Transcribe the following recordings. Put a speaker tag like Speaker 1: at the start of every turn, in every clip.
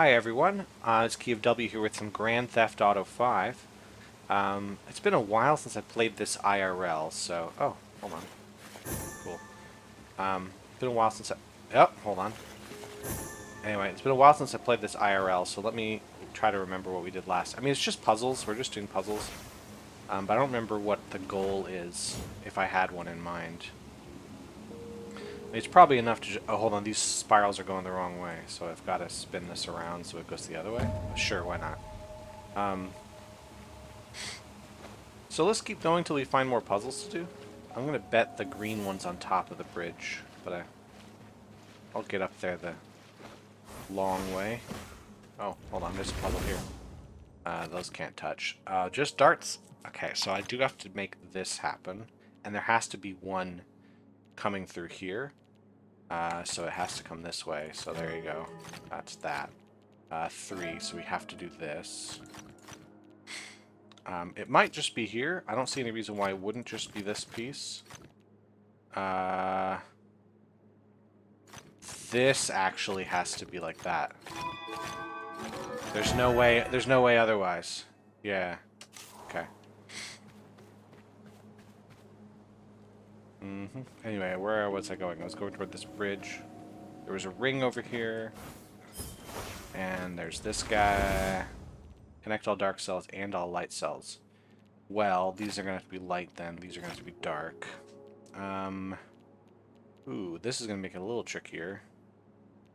Speaker 1: Hi everyone, it's Key of W here with some Grand Theft Auto 5. It's been a while since I played this IRL, so... Oh, hold on. Cool. Been a while since I... Oh, hold on. Anyway, it's been a while since I played this IRL, so let me try to remember what we did last. I mean, it's just puzzles. We're just doing puzzles. But I don't remember what the goal is, if I had one in mind. It's probably enough to... Oh, hold on. These spirals are going the wrong way, so I've got to spin this around so it goes the other way. Sure, why not? So let's keep going till we find more puzzles to do. I'm going to bet the green one's on top of the bridge, but I'll get up there the long way. Oh, hold on. There's a puzzle here. Those can't touch. Just darts. Okay, so I do have to make this happen, and there has to be one coming through here. So it has to come this way. So there you go. That's that. 3. So we have to do this. It might just be here. I don't see any reason why it wouldn't just be this piece. This actually has to be like that. There's no way otherwise. Yeah. Okay. Anyway, where was I going? I was going toward this bridge. There was a ring over here. And there's this guy. Connect all dark cells and all light cells. Well, these are going to have to be light then. These are going to have to be dark. Ooh, this is going to make it a little trickier.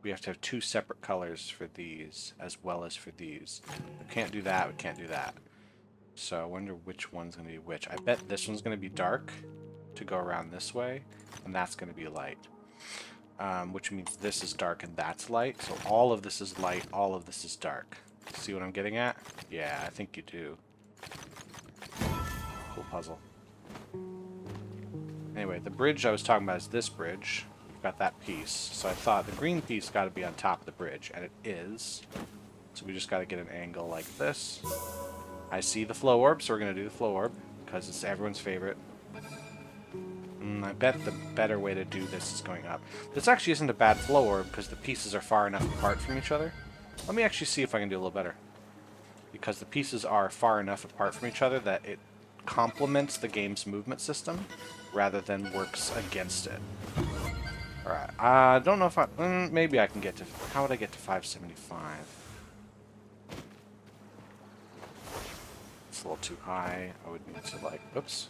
Speaker 1: We have to have 2 separate colors for these, as well as for these. We can't do that, we can't do that. So I wonder which one's going to be which. I bet this one's going to be dark to go around this way, and that's going to be light. Which means this is dark and that's light. So all of this is light, all of this is dark. See what I'm getting at? Yeah, I think you do. Cool puzzle. Anyway, the bridge I was talking about is this bridge. We've got that piece. So I thought the green piece got to be on top of the bridge, and it is. So we just got to get an angle like this. I see the flow orb, so we're going to do the flow orb, because it's everyone's favorite. I bet the better way to do this is going up. This actually isn't a bad flow orb, because the pieces are far enough apart from each other. Let me actually see if I can do a little better. Because the pieces are far enough apart from each other that it complements the game's movement system rather than works against it. Alright, I don't know if I... maybe I can get to... How would I get to 575? It's a little too high. I would need to, like... Oops.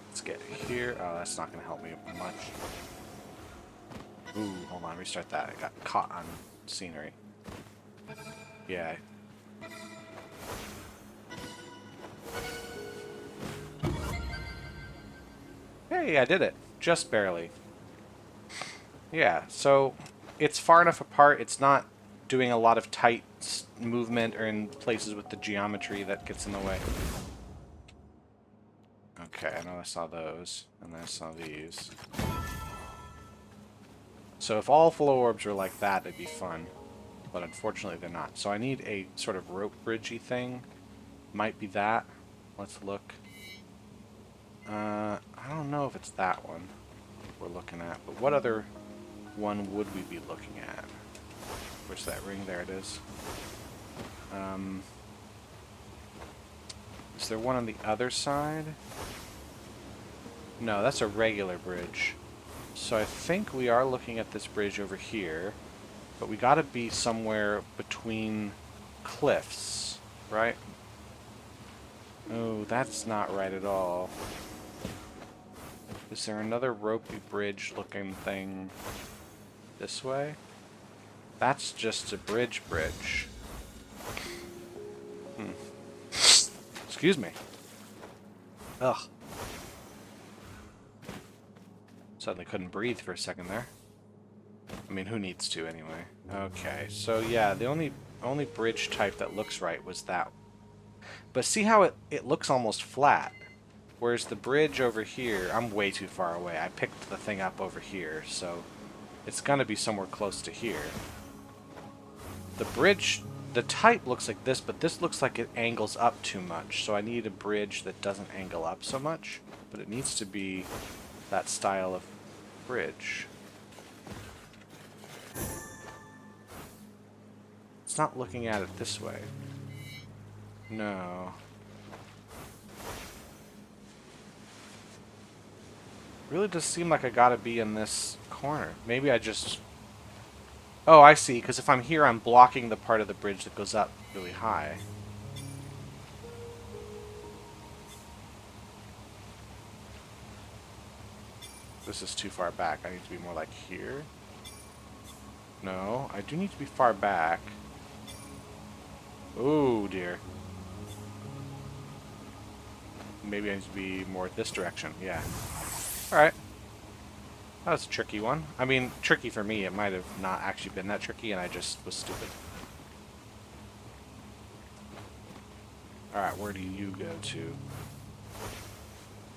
Speaker 1: Let's get here. Oh, that's not going to help me much. Ooh, hold on, restart that. I got caught on scenery. Yeah. Hey, I did it. Just barely. Yeah, so it's far enough apart. It's not doing a lot of tight movement or in places with the geometry that gets in the way. Okay, I know I saw those, and then I saw these. So if all flow orbs were like that, it'd be fun. But unfortunately they're not. So I need a sort of rope bridgey thing. Might be that. Let's look. I don't know if it's that one we're looking at. But what other one would we be looking at? Where's that ring? There it is. Is there one on the other side? No, that's a regular bridge. So I think we are looking at this bridge over here, but we gotta be somewhere between cliffs, right? Oh, that's not right at all. Is there another ropey bridge looking thing this way? That's just a bridge. Excuse me. Ugh. Suddenly couldn't breathe for a second there. I mean, who needs to anyway? Okay, so yeah, the only bridge type that looks right was that. But see how it looks almost flat? Whereas the bridge over here, I'm way too far away. I picked the thing up over here, so it's gonna be somewhere close to here. The bridge, the type looks like this, but this looks like it angles up too much. So I need a bridge that doesn't angle up so much, but it needs to be that style of bridge. it's not looking at it this way. No. Really does seem like I gotta be in this corner. Maybe I just... Oh, I see, because if I'm here, I'm blocking the part of the bridge that goes up really high. This is too far back. I need to be more like here. No, I do need to be far back. Oh, dear. Maybe I need to be more this direction. Yeah. Alright. That was a tricky one. I mean, tricky for me. It might have not actually been that tricky, and I just was stupid. Alright, where do you go to?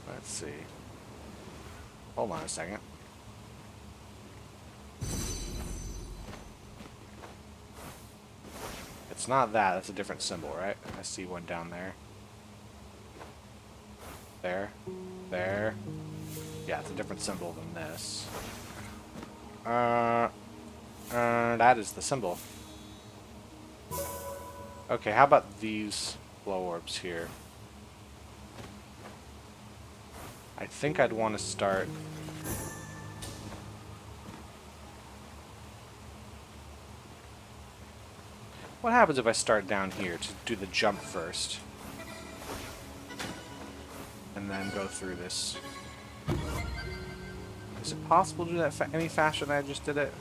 Speaker 1: Let's see. Hold on a second. It's not that. That's a different symbol, right? I see one down there. There. There. Yeah, it's a different symbol than this. That is the symbol. Okay, how about these glow orbs here? I think I'd want to start... What happens if I start down here to do the jump first? And then go through this. Is it possible to do that any faster than I just did it?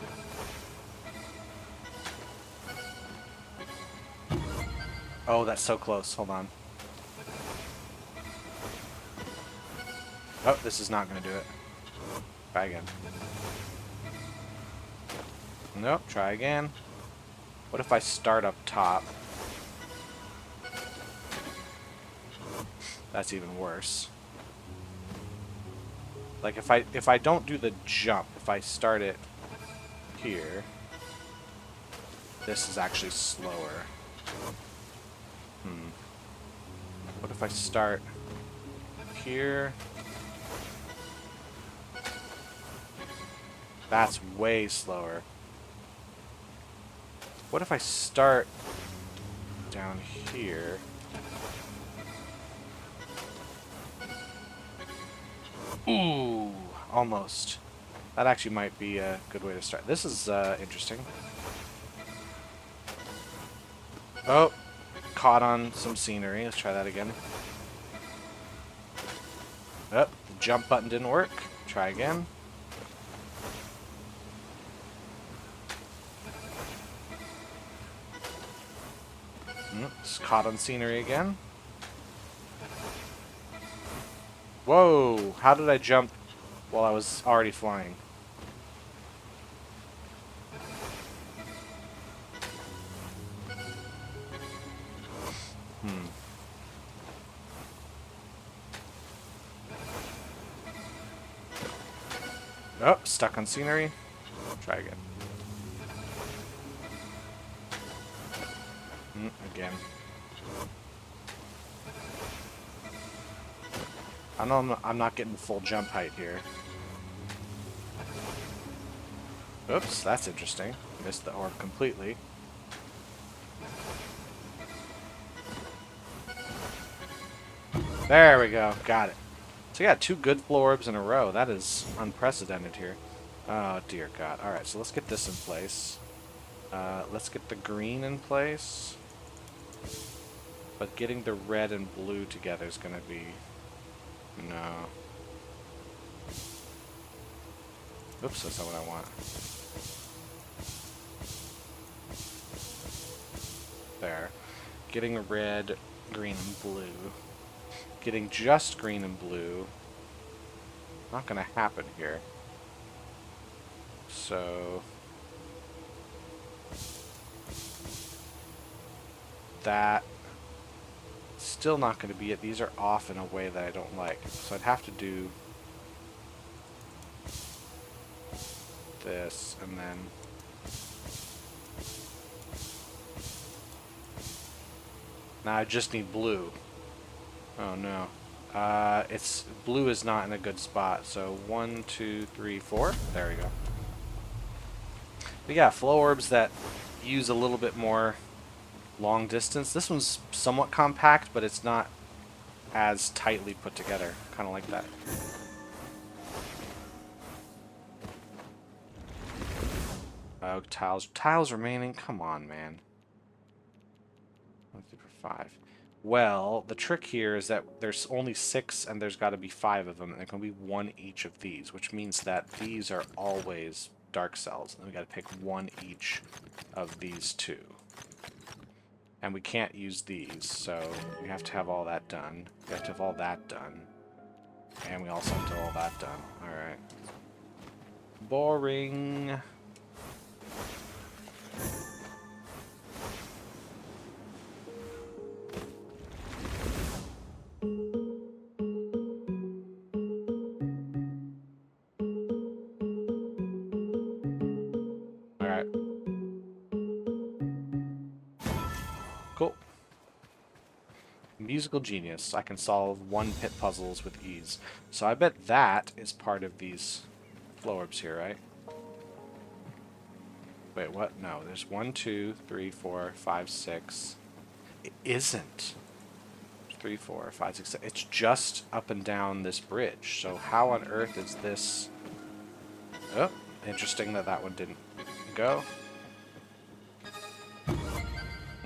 Speaker 1: Oh, that's so close. Hold on. Oh, this is not going to do it. Try again. Nope, try again. What if I start up top? That's even worse. Like if I don't do the jump, if I start it here, this is actually slower. What if I start here? That's way slower. What if I start down here? Ooh, almost. That actually might be a good way to start. This is interesting. Oh, caught on some scenery. Let's try that again. Oh, the jump button didn't work. Try again. It's caught on scenery again. Whoa! How did I jump while I was already flying? Oh, stuck on scenery. Try again. Again. I know I'm not getting full jump height here. Oops, that's interesting. Missed the orb completely. There we go. Got it. So yeah, 2 good flow orbs in a row. That is unprecedented here. Oh, dear God. Alright, so let's get this in place. Let's get the green in place. But getting the red and blue together is going to be... No. Oops, that's not what I want. There. Getting red, green, and blue. Getting just green and blue. Not going to happen here. So... that... still not going to be it. These are off in a way that I don't like. So I'd have to do this and then now I just need blue. Oh no. It's blue is not in a good spot. So 1, 2, 3, 4. There we go. But yeah, flow orbs that use a little bit more long distance. This one's somewhat compact, but it's not as tightly put together. Kind of like that. Oh, tiles. Tiles remaining? Come on, man. 1, 2, 5. Well, the trick here is that there's only 6 and there's got to be 5 of them, and there can be 1 each of these, which means that these are always dark cells. And we got to pick 1 each of these 2. And we can't use these, so we have to have all that done. We have to have all that done. And we also have to have all that done. Alright. Boring. Alright. Cool. Musical genius. I can solve 1-pit puzzles with ease. So I bet that is part of these flow orbs here, right? Wait, what? No, there's 1, 2, 3, 4, 5, 6. It isn't. 3, 4, 5, 6, 7. It's just up and down this bridge. So how on earth is this? Oh, interesting that that one didn't go.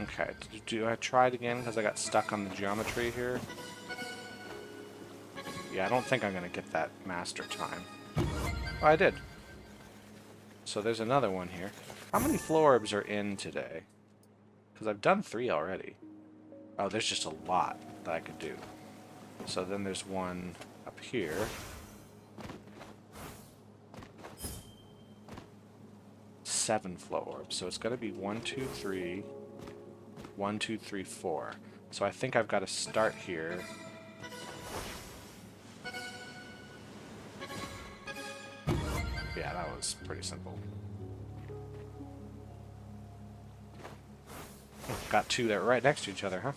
Speaker 1: Okay, do I try it again because I got stuck on the geometry here? Yeah, I don't think I'm going to get that master time. Oh, I did. So there's another one here. How many flow orbs are in today? Because I've done 3 already. Oh, there's just a lot that I could do. So then there's one up here. 7 flow orbs. So it's going to be 1, 2, 3... 1, 2, 3, 4. So I think I've got to start here. Yeah, that was pretty simple. Got 2 that are right next to each other, huh?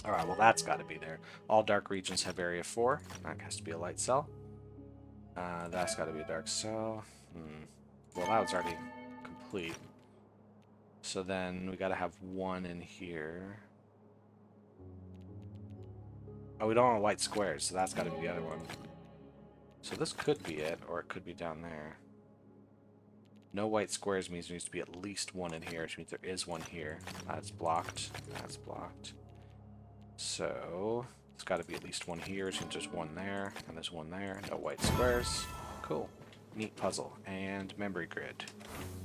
Speaker 1: Alright, well that's got to be there. All dark regions have area 4. That has to be a light cell. That's got to be a dark cell. Well, that was already complete. So then we gotta have 1 in here. Oh, we don't want white squares, so that's gotta be the other one. So this could be it, or it could be down there. No white squares means there needs to be at least 1 in here, which means there is 1 here. That's blocked. That's blocked. So it's gotta be at least 1 here, which means there's 1 there, and there's 1 there. No white squares. Cool. Neat puzzle. And memory grid.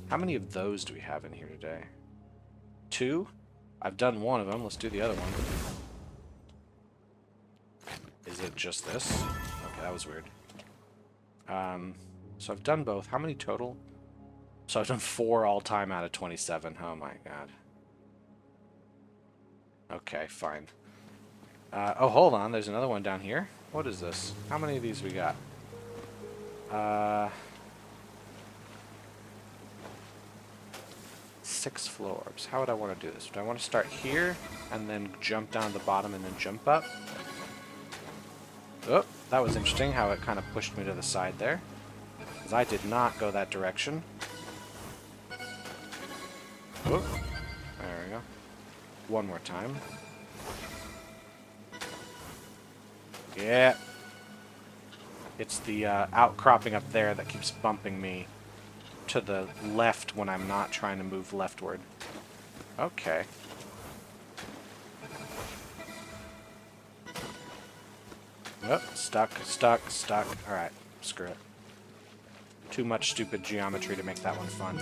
Speaker 1: How many of those do we have in here today? 2? I've done 1 of them. Let's do the other one. Is it just this? Okay, that was weird. So I've done both. How many total? So I've done 4 all time out of 27. Oh my god. Okay, fine. Oh, hold on. There's another one down here. What is this? How many of these we got? 6 flow orbs. How would I want to do this? Do I want to start here and then jump down to the bottom and then jump up? Oh, that was interesting how it kind of pushed me to the side there. Because I did not go that direction. Oh, there we go. One more time. Yeah. It's the outcropping up there that keeps bumping me to the left when I'm not trying to move leftward. Okay. Oh, stuck, stuck, stuck. Alright, screw it. Too much stupid geometry to make that one fun.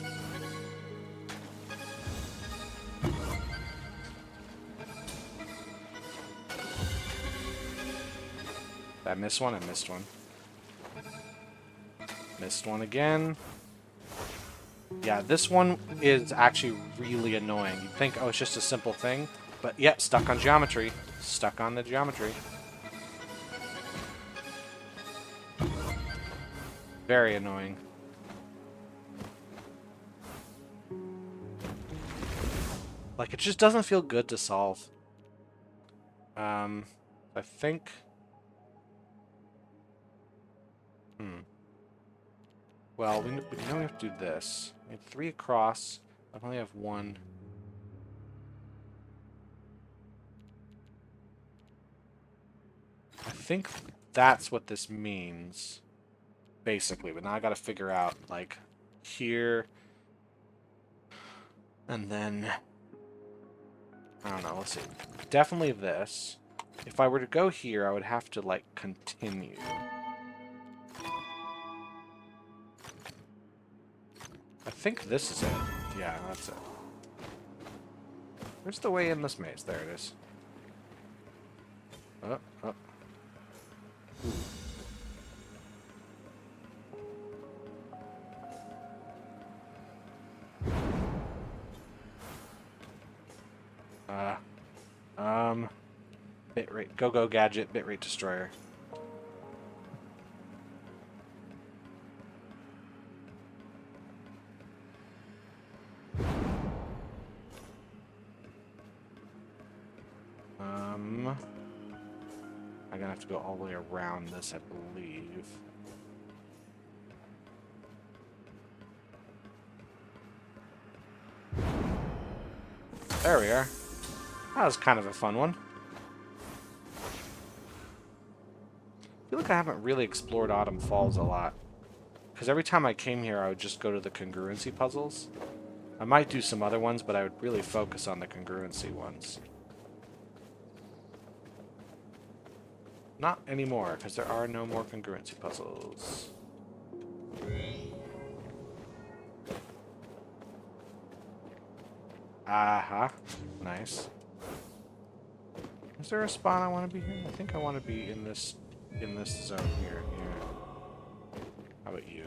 Speaker 1: Did I miss one? I missed one. Missed one again. Yeah, this one is actually really annoying. You'd think, oh, it's just a simple thing. But, yep, stuck on geometry. Stuck on the geometry. Very annoying. Like, it just doesn't feel good to solve. I think... Well, we know we have to do this. We have 3 across, I only have one. I think that's what this means, basically. But now I gotta figure out, like, here, and then, I don't know, let's see. Definitely this. If I were to go here, I would have to, like, continue. I think this is it. Yeah, that's it. Where's the way in this maze? There it is. Oh, oh. Bitrate. Go gadget, bitrate destroyer. I'm gonna have to go all the way around this, I believe. There we are. That was kind of a fun one. I feel like I haven't really explored Autumn Falls a lot. Because every time I came here, I would just go to the congruency puzzles. I might do some other ones, but I would really focus on the congruency ones. Not anymore, because there are no more congruency puzzles. Aha. Nice. Is there a spot I want to be here? I think I want to be in this zone here. How about you?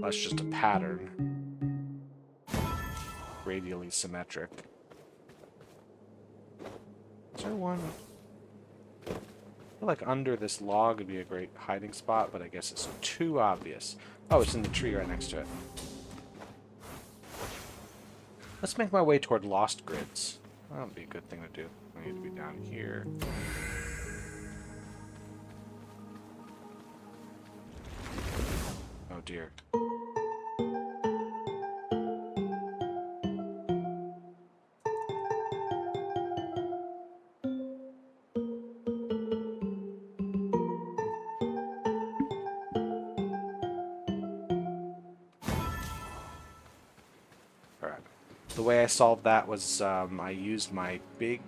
Speaker 1: That's just a pattern. Radially symmetric. Is there one? I feel like under this log would be a great hiding spot, but I guess it's too obvious. Oh, it's in the tree right next to it. Let's make my way toward Lost Grids. That would be a good thing to do. I need to be down here. Oh dear. The way I solved that was I used my big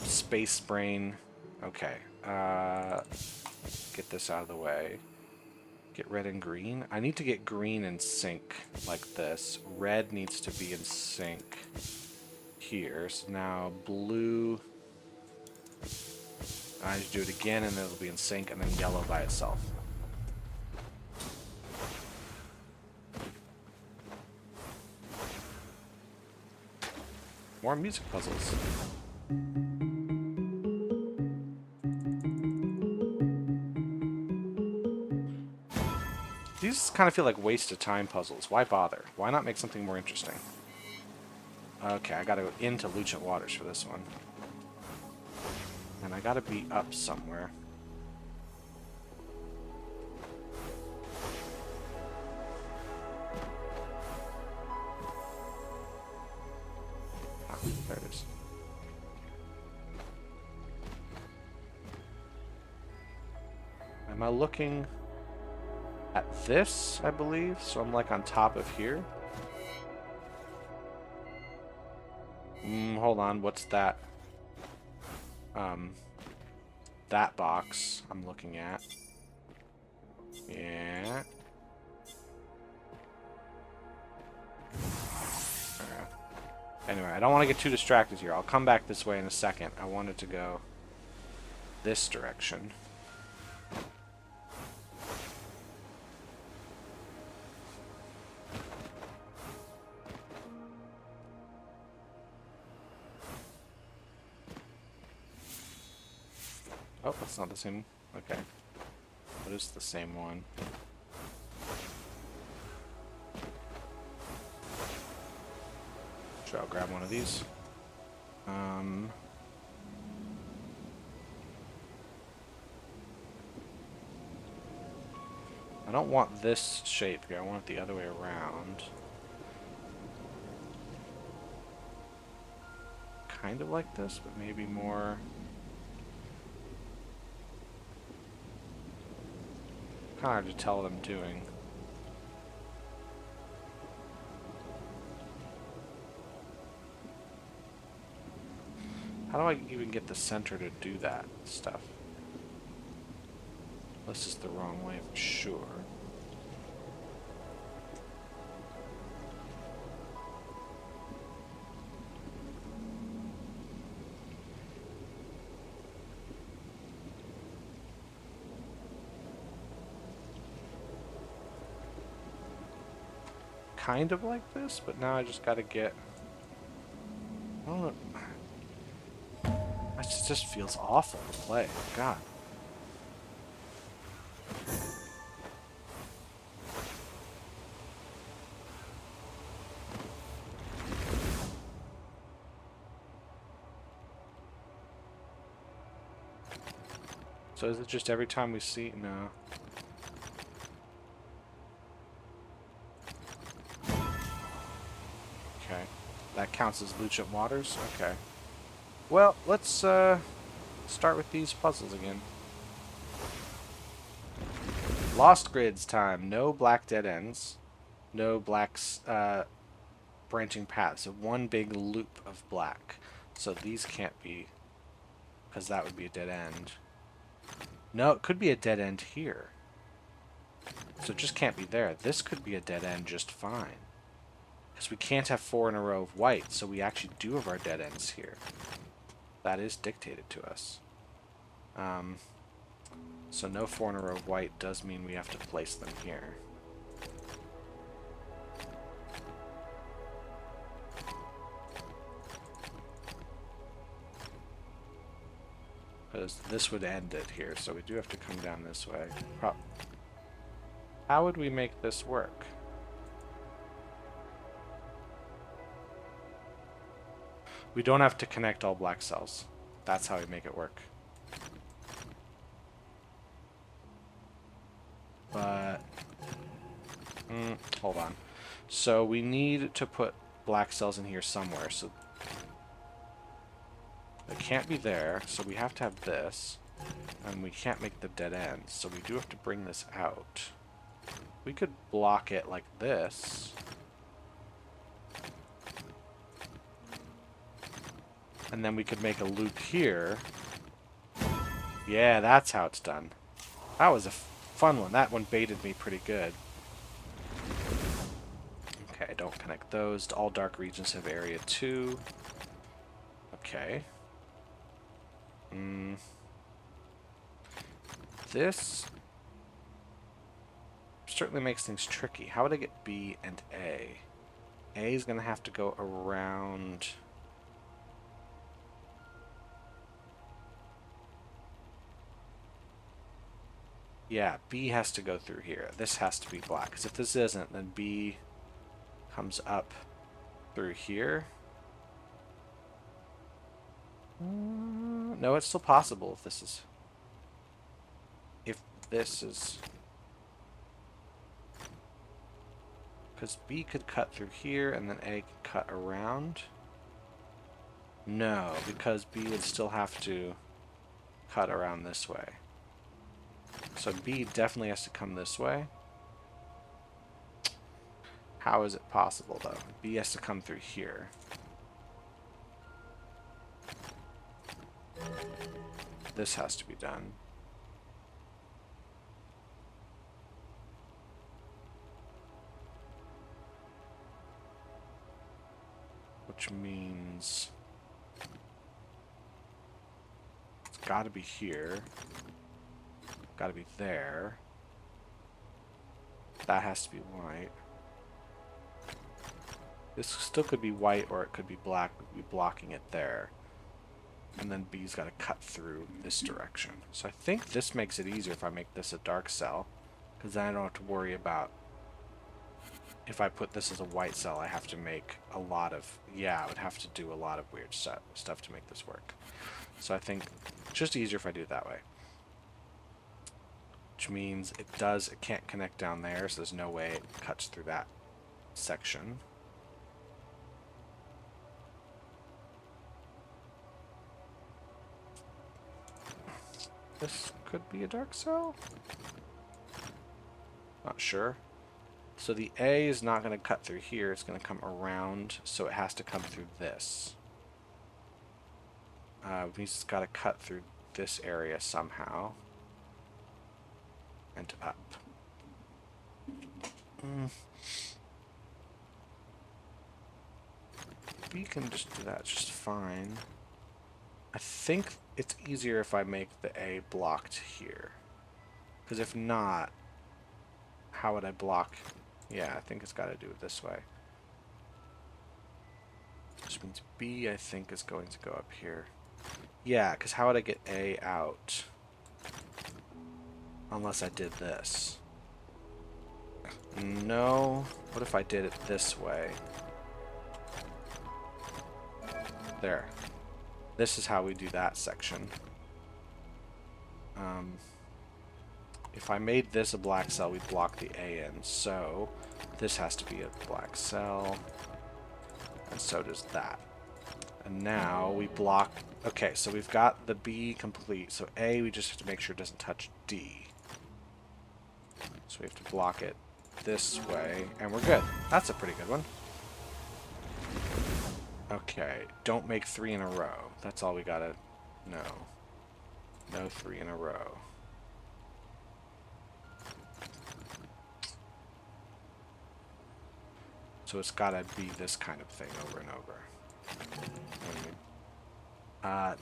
Speaker 1: space brain. Okay. Get this out of the way. Get red and green. I need to get green in sync like this. Red needs to be in sync here. So now blue. I need to do it again and it'll be in sync, and then yellow by itself. More music puzzles. These kind of feel like waste of time puzzles. Why bother? Why not make something more interesting? Okay, I gotta go into Lucent Waters for this one. And I gotta be up somewhere. There it is. Am I looking at this, I believe? So I'm like on top of here. Hold on, what's that? That box I'm looking at. Yeah. Anyway, I don't want to get too distracted here. I'll come back this way in a second. I wanted to go this direction. Oh, that's not the same. Okay. What is the same one? Sure, I'll grab one of these. I don't want this shape here. I want it the other way around. Kind of like this, but maybe more... Kind of hard to tell what I'm doing. How do I even get the center to do that stuff? This is the wrong way for sure. Kind of like this, but now I just gotta get... I don't know. It just feels awful to play. God. So is it just every time we see... No. Okay. That counts as Luchant Waters? Okay. Well, let's start with these puzzles again. Lost grids time. No black dead ends. No black branching paths. So one big loop of black. So these can't be... Because that would be a dead end. No, it could be a dead end here. So it just can't be there. This could be a dead end just fine. Because we can't have 4 in a row of white, so we actually do have our dead ends here. That is dictated to us. So no 4 in a row of white does mean we have to place them here. Because this would end it here, so we do have to come down this way. How would we make this work? We don't have to connect all black cells. That's how we make it work. But... hold on. So we need to put black cells in here somewhere. So it can't be there, so we have to have this. And we can't make the dead ends, so we do have to bring this out. We could block it like this. And then we could make a loop here. Yeah, that's how it's done. That was a fun one. That one baited me pretty good. Okay, don't connect those. All dark regions have area 2. Okay. This certainly makes things tricky. How would I get B and A? A is going to have to go around... Yeah, B has to go through here. This has to be black, because if this isn't, then B comes up through here. No, it's still possible if this is... If this is... Because B could cut through here, and then A could cut around. No, because B would still have to cut around this way. So B definitely has to come this way. How is it possible, though? B has to come through here. This has to be done. Which means... It's got to be here. Got to be there. That has to be white. This still could be white, or it could be black. We'd be blocking it there. And then B's got to cut through this direction. So I think this makes it easier if I make this a dark cell, because then I don't have to worry about... If I put this as a white cell, I have to make a lot of... Yeah, I would have to do a lot of weird stuff to make this work. So I think it's just easier if I do it that way. Which which means it can't connect down there, so there's no way it cuts through that section. This could be a dark cell? Not sure. So the A is not going to cut through here, it's going to come around, so it has to come through this. Which means it's got to cut through this area somehow. And up. B can just do that just fine. I think it's easier if I make the A blocked here. Because if not, how would I block? Yeah, I think it's got to do it this way. Which means B, I think, is going to go up here. Yeah, because how would I get A out? Unless I did this. No. What if I did it this way? There. This is how we do that section. If I made this a black cell, we'd block the A in. So this has to be a black cell. And so does that. And now we block... Okay, so we've got the B complete. So A, we just have to make sure it doesn't touch D. So we have to block it this way, and we're good. That's a pretty good one. Okay, don't make 3 in a row. That's all we gotta know. No 3 in a row. So it's gotta be this kind of thing over and over.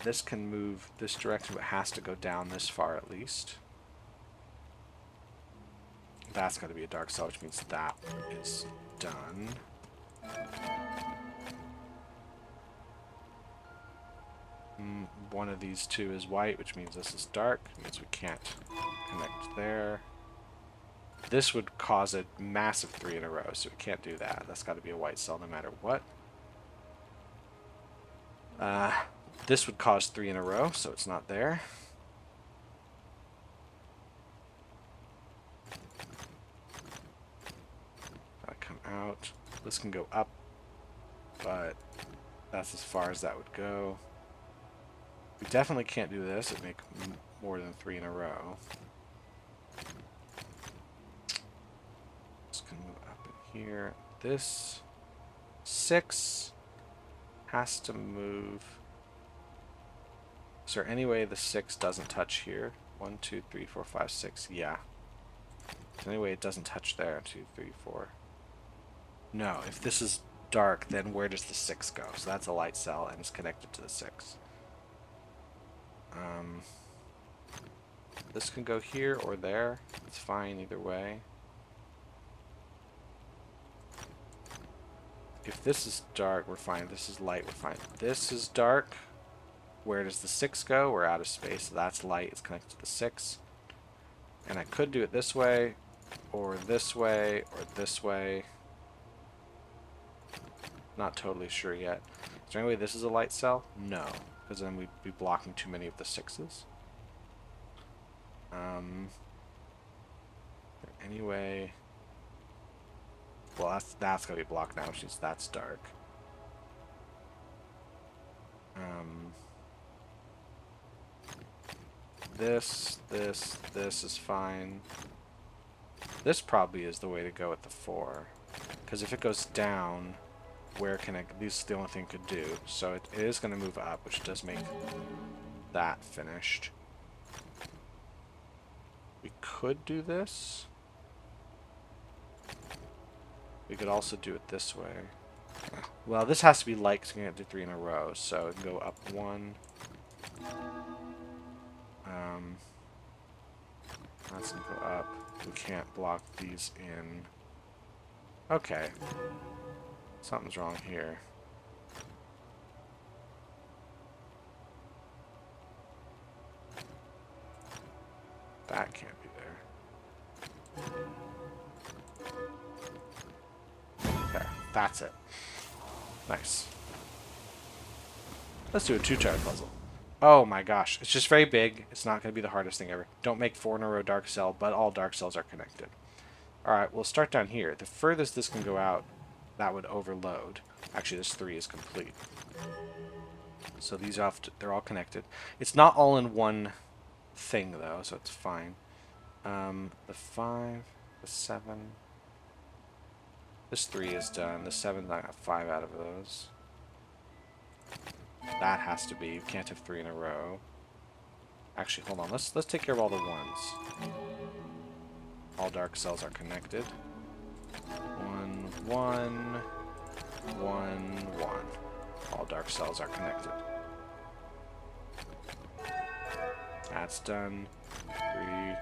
Speaker 1: This can move this direction, but it has to go down this far at least. That's got to be a dark cell, which means that is done. One of these two is white, which means this is dark. It means we can't connect there. This would cause a massive 3 in a row, so we can't do that. That's got to be a white cell no matter what. This would cause 3 in a row, so it's not there. Out. This can go up, but that's as far as that would go. We definitely can't do this. It'd make more than 3 in a row. This can move up in here. This 6 has to move. Is there any way the 6 doesn't touch here? 1, 2, 3, 4, 5, 6. Yeah. Anyway, it doesn't touch there. 2, 3, 4. No, if this is dark, then where does the 6 go? So that's a light cell, and it's connected to the 6. This can go here or there. It's fine either way. If this is dark, we're fine. If this is light, we're fine. This is dark. Where does the 6 go? We're out of space. So that's light. It's connected to the 6. And I could do it this way, or this way, or this way. Not totally sure yet. Is there any way this is a light cell? No, because then we'd be blocking too many of the 6s. Anyway, well, that's gonna be blocked now, since that's dark. This is fine. This probably is the way to go with the 4, because if it goes down, where can it? This is the only thing it could do. So it is going to move up, which does make that finished. We could do this. We could also do it this way. Well, this has to be light because we can't do 3 in a row. So it can go up 1. That's going to go up. We can't block these in. Okay. Something's wrong here. That can't be there. There. That's it. Nice. Let's do a 2-tire puzzle. Oh my gosh. It's just very big. It's not going to be the hardest thing ever. Don't make 4 in a row dark cell, but all dark cells are connected. Alright, we'll start down here. The furthest this can go out, that would overload. Actually, this 3 is complete. So these they're all connected. It's not all in one thing, though, so it's fine. The 5, the 7... This 3 is done. The 7, I got 5 out of those. That has to be. You can't have 3 in a row. Actually, hold on. Let's take care of all the 1s. All dark cells are connected. 1, 1, 1, 1. All dark cells are connected. That's done. 3.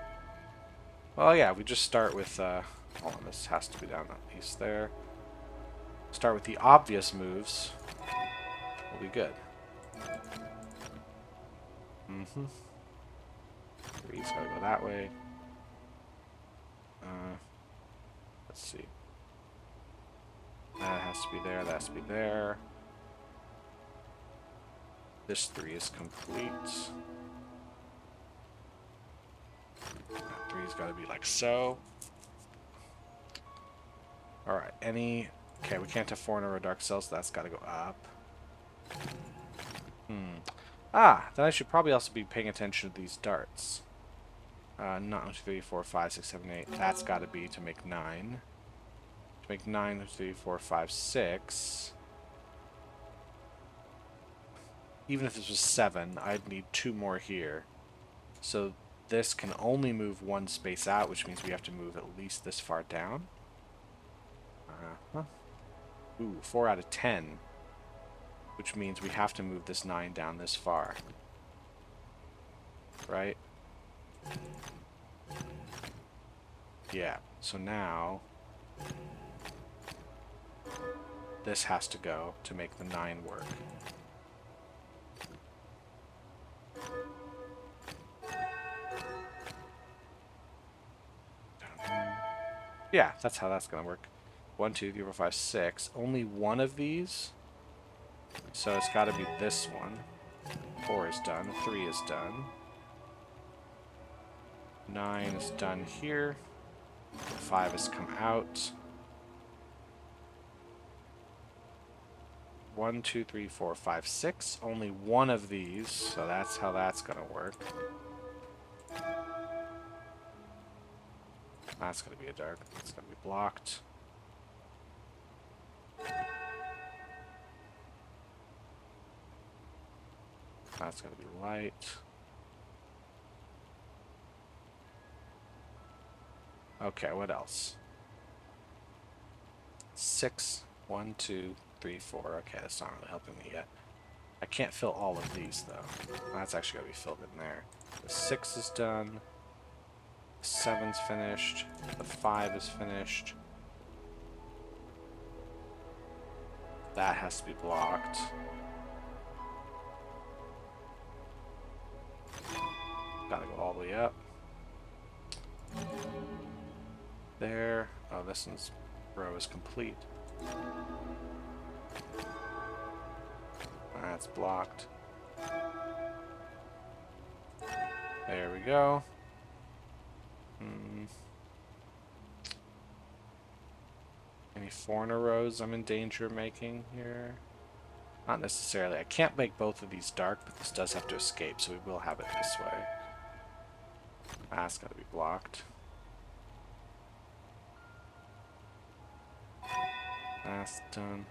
Speaker 1: Well, yeah, we just start with, hold on, this has to be down at least there. Start with the obvious moves. We'll be good. 3's gotta go that way. Let's see. That has to be there, that has to be there. This 3 is complete. That 3's gotta be like so. Alright, okay, we can't have 4 in a row dark cells, so that's gotta go up. Then I should probably also be paying attention to these darts. Not 1, 2, 3, 4, 5, 6, 7, 8. That's got to be to make 9. To make 9, 1, 2, 3, 4, 5, 6. Even if this was 7, I'd need 2 more here. So this can only move 1 space out, which means we have to move at least this far down. Ooh, 4 out of 10. Which means we have to move this 9 down this far. Right? Yeah, so now this has to go to make the 9 work. Yeah, that's how that's gonna work. 1, 2, 3, 4, 5, 6. Only one of these. So it's gotta be this one. 4 is done. 3 is done. 9 is done here. 5 has come out. 1, 2, 3, 4, 5, 6. Only one of these, so that's how that's gonna work. That's gonna be a dark. It's gonna be blocked. That's gonna be light. Okay, what else? 6, 1, 2, 3, 4. Okay, that's not really helping me yet. I can't fill all of these though. That's actually gotta be filled in there. The 6 is done. The 7's finished. The 5 is finished. That has to be blocked. Gotta go all the way up. There. Oh, this one's row is complete. That's blocked. There we go. Any 4 in a rows I'm in danger of making here? Not necessarily. I can't make both of these dark, but this does have to escape, so we will have it this way. That's got to be blocked. That's done.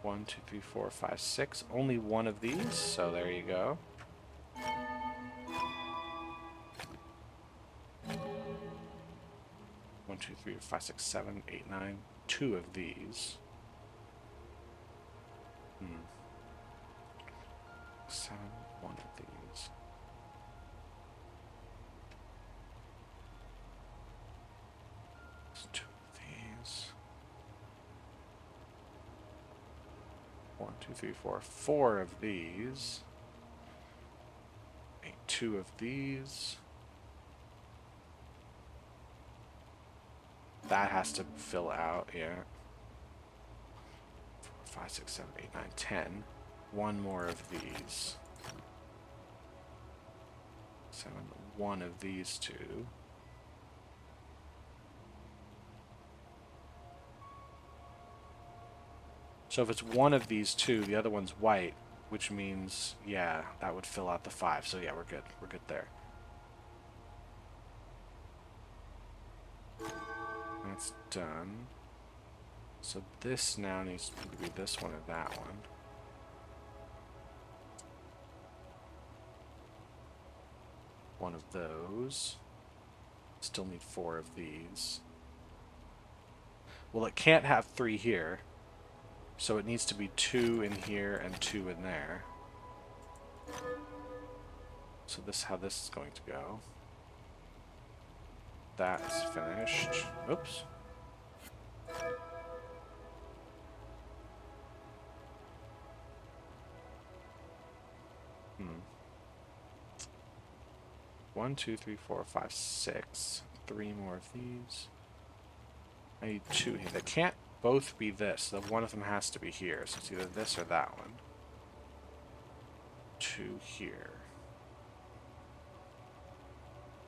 Speaker 1: 1, 2, 3, 4, 5, 6. Only one of these, so there you go. One, 2, 3, 4, 5, 6, 7, 8, 9. 2 of these. 7, 1 of these. There's 2 of these. 1, 2, 3, 4, 4 of these. 2 of these. That has to fill out, yeah. 4, 5, 6, 7, 8, 9, 10. one more of these. So one of these two. So if it's one of these two, the other one's white, which means, yeah, that would fill out the 5. So yeah, we're good. We're good there. That's done. So this now needs to be this one or that one. One of those. Still need 4 of these. Well, it can't have 3 here. So it needs to be 2 in here and 2 in there. So this is how this is going to go. That's finished. Oops. One, two, three, four, five, 6. 3 more of these. I need 2 here. They can't both be this. So one of them has to be here. So it's either this or that one. 2 here.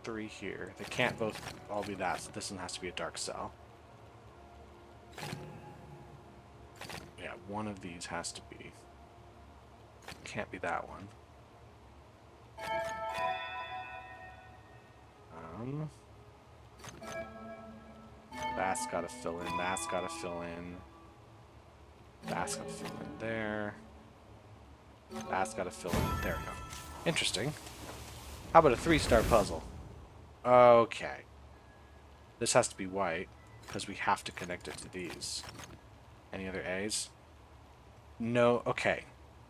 Speaker 1: 3 here. They can't both all be that, so this one has to be a dark cell. Yeah, one of these has to be. Can't be that one. That's gotta fill in, that's gotta fill in. That's gotta fill in there. That's gotta fill in. There we go. Interesting. How about a 3-star puzzle? Okay. This has to be white, because we have to connect it to these. Any other A's? No, okay.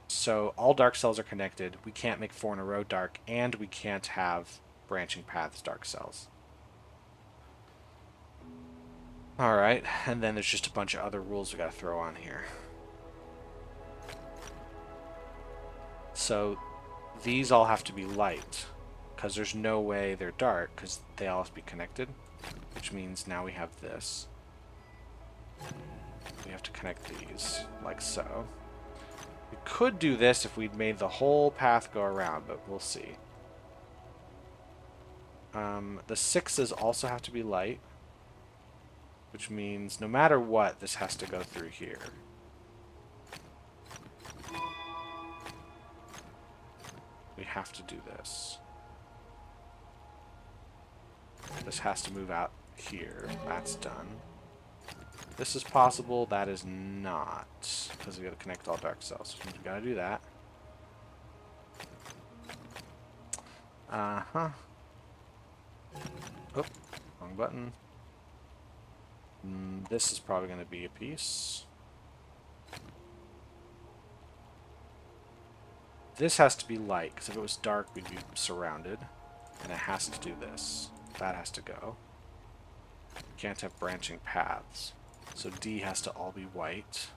Speaker 1: So all dark cells are connected. We can't make 4 in a row dark, and we can't have branching paths dark cells. Alright, and then there's just a bunch of other rules we gotta throw on here. So these all have to be light, because there's no way they're dark, because they all have to be connected, which means now we have this. We have to connect these, like so. We could do this if we'd made the whole path go around, but we'll see. The 6s also have to be light, which means no matter what, this has to go through here. We have to do this. This has to move out here. That's done. This is possible. That is not, because we got to connect all dark cells. So we got to do that. Oh, wrong button. This is probably going to be a piece. This has to be light, because if it was dark, we'd be surrounded. And it has to do this. That has to go. We can't have branching paths. So D has to all be white.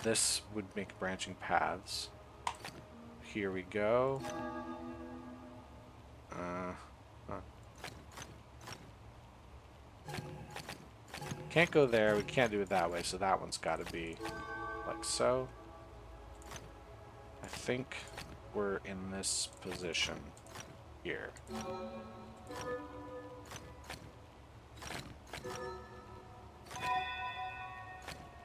Speaker 1: This would make branching paths. Here we go. Can't go there. We can't do it that way, so that one's got to be like so. I think we're in this position here.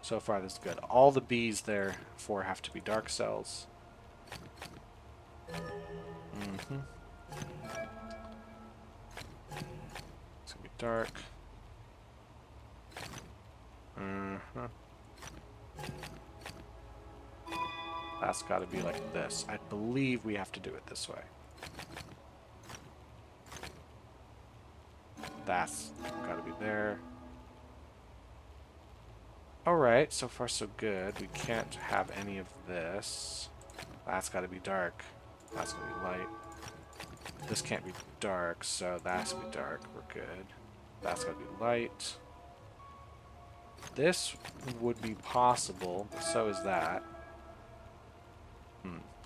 Speaker 1: So far, this is good. All the B's therefore have to be dark cells. It's gonna be dark. That's got to be like this. I believe we have to do it this way. That's got to be there. Alright, so far so good. We can't have any of this. That's got to be dark. That's going to be light. This can't be dark, so that's going to be dark. We're good. That's got to be light. This would be possible, but so is that.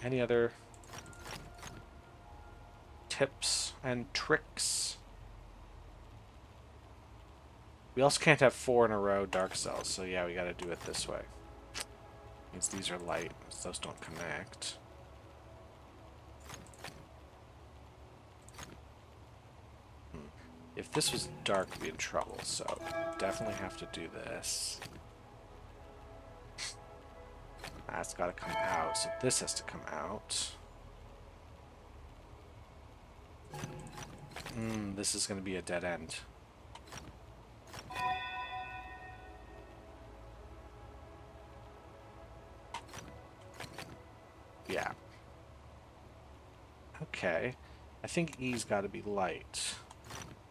Speaker 1: Any other tips and tricks? We also can't have 4 in a row dark cells, so yeah, we gotta do it this way. Means these are light, so those don't connect. If this was dark, we'd be in trouble, so definitely have to do this. That's got to come out, so this has to come out. This is going to be a dead end. Yeah. Okay. I think E's got to be light.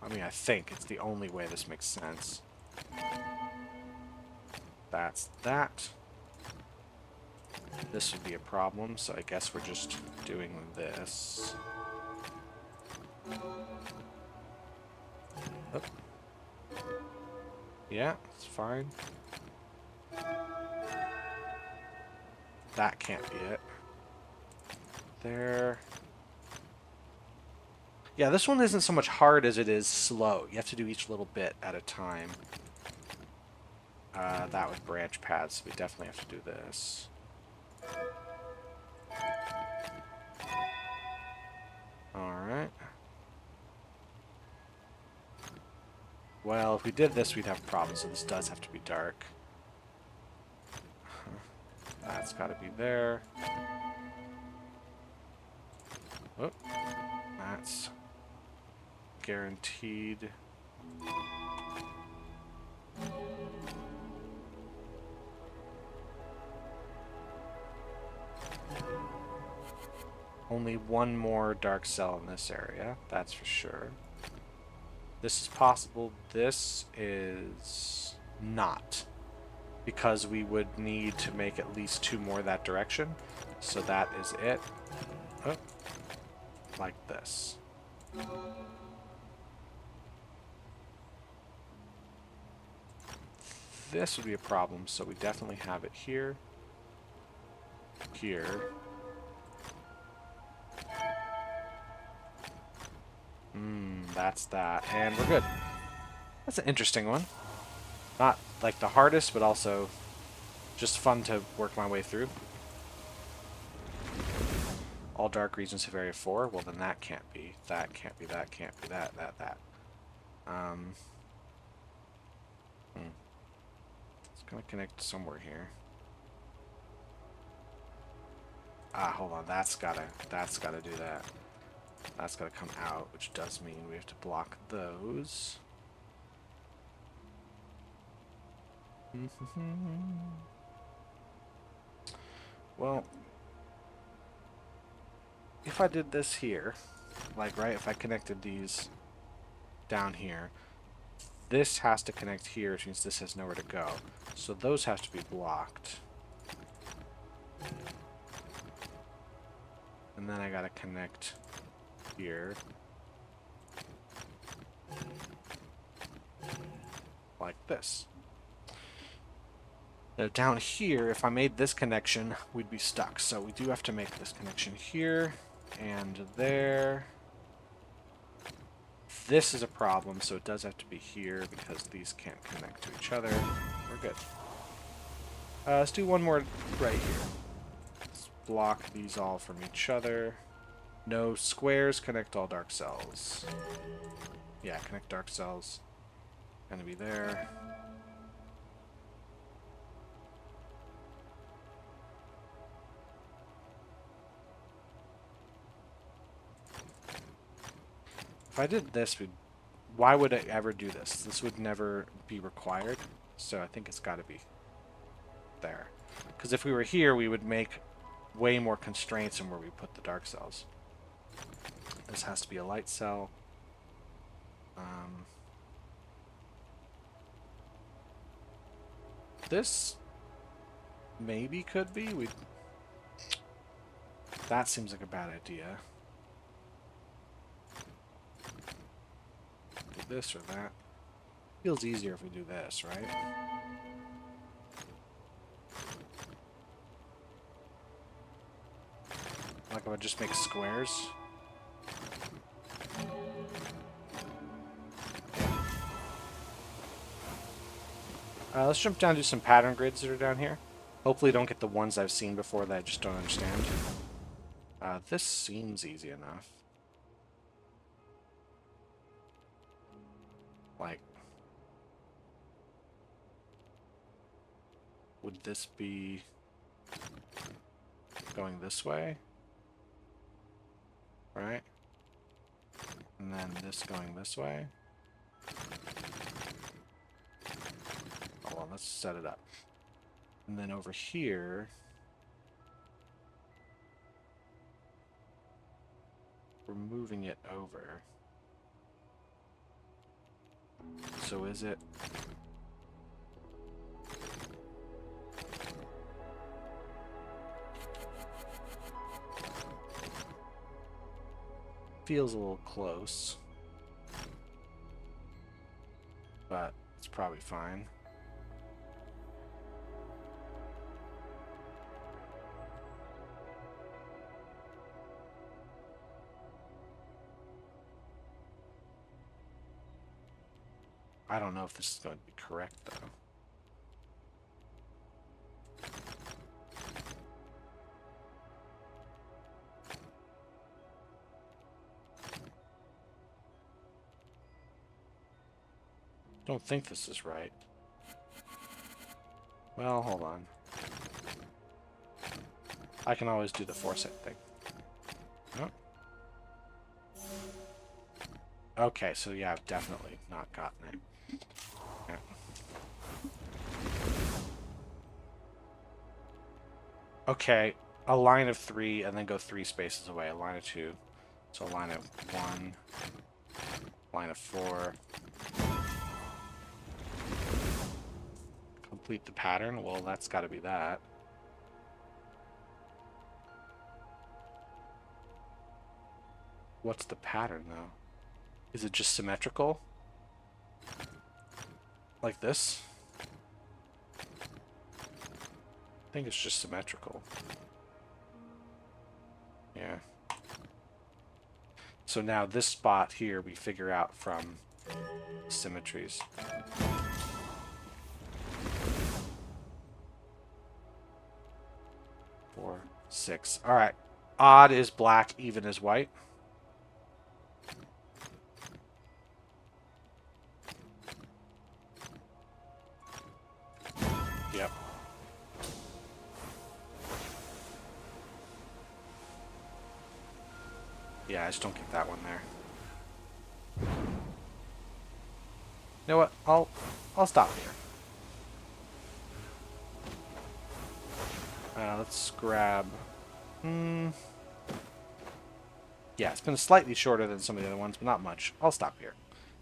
Speaker 1: I mean, I think it's the only way this makes sense. That's that. This would be a problem, so I guess we're just doing this. Oh. Yeah, it's fine. That can't be it. There. Yeah, this one isn't so much hard as it is slow. You have to do each little bit at a time. That with branch paths, so we definitely have to do this. Alright. Well, if we did this, we'd have problems, so this does have to be dark. That's got to be there. Oh, that's guaranteed. Only one more dark cell in this area, that's for sure. This is possible. This is not. Because we would need to make at least 2 more that direction. So that is it. Oh. Like this. This would be a problem, so we definitely have it here. Here. That's that. And we're good. That's an interesting one. Not like the hardest, but also just fun to work my way through. All dark regions have area 4. Well, then that can't be. That can't be. That can't be. That. It's gonna connect somewhere here. Ah, hold on. That's gotta do that. That's gotta come out, which does mean we have to block those. Well, if I did this here, like, right, if I connected these down here, this has to connect here, which means this has nowhere to go. So those have to be blocked. And then I gotta connect here. Like this. Now down here, if I made this connection, we'd be stuck. So we do have to make this connection here and there. This is a problem, so it does have to be here because these can't connect to each other. We're good. Let's do one more right here. Let's block these all from each other. No squares, connect all dark cells. Yeah, connect dark cells. Gonna be there. If I did this, why would I ever do this? This would never be required, so I think it's got to be there. Because if we were here, we would make way more constraints in where we put the dark cells. This has to be a light cell. This maybe could be. That seems like a bad idea. Do this or that. Feels easier if we do this, right? Like if I just make squares. Let's jump down to some pattern grids that are down here. Hopefully don't get the ones I've seen before that I just don't understand. This seems easy enough. Like, would this be going this way? Right? And then this going this way? Oh, well, let's set it up. And then over here, we're moving it over. So is it... Feels a little close. But it's probably fine. I don't know if this is going to be correct, though. Don't think this is right. Well, hold on. I can always do the foresight thing. Oh. Okay, so yeah, I've definitely not gotten it. Yeah. Okay, a line of 3 and then go 3 spaces away. A line of 2. So a line of 1. Line of 4. Complete the pattern. Well, that's got to be that. What's the pattern, though? Is it just symmetrical? Like this? I think it's just symmetrical. Yeah. So now this spot here we figure out from symmetries. 4, 6. Alright. Odd is black, even is white. Yep. Yeah, I just don't get that one there. You know what? I'll stop here. Let's grab... Yeah, it's been slightly shorter than some of the other ones, but not much. I'll stop here.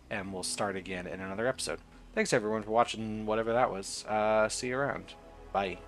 Speaker 1: And we'll start again in another episode. Thanks everyone for watching whatever that was. See you around. Bye.